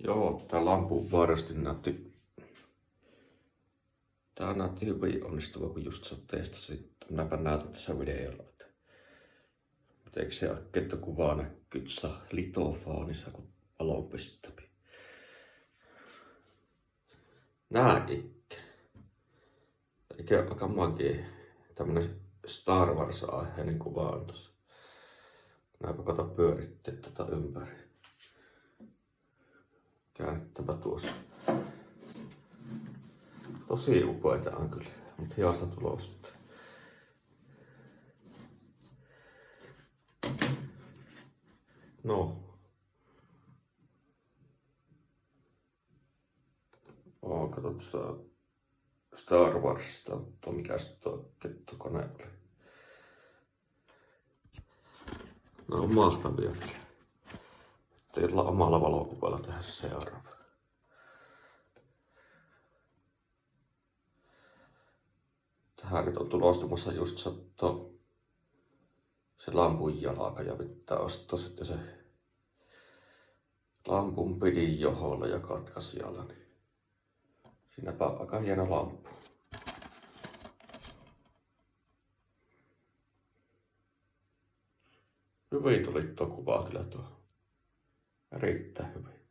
Joo, tää lampu varasti näytti. Tää näytti hyvin onnistuva, kun just sä testasit. Minäpä näytän tässä videolla, että miten se äkkiä kuvaa näkyy tuossa litofaanissa, kun valon pistäpi. Nää ikkä. Eikä aika magia. Tämmönen Star Wars-aiheinen kuva on tossa. Näinpä kato pyörittää tätä ympäri. Käännettävä tuossa. Tosi upeita on kyllä, mutta hiosta tulosta. No. Kato tuossa Star Warsista, mikäs tuo kettokone oli. No on mahtavia kyllä. Teillä omalla valokuvalla tehdä seuraava. Tähän nyt on tulostumassa just se lampun jalka ja pitää ostaa sitten se lampun pidin joholla ja katkaisijalla. Niin siinäpä aika hieno lamppu. Hyvin tuli tuo kuva kyllä tuo. Erittäin hyvin.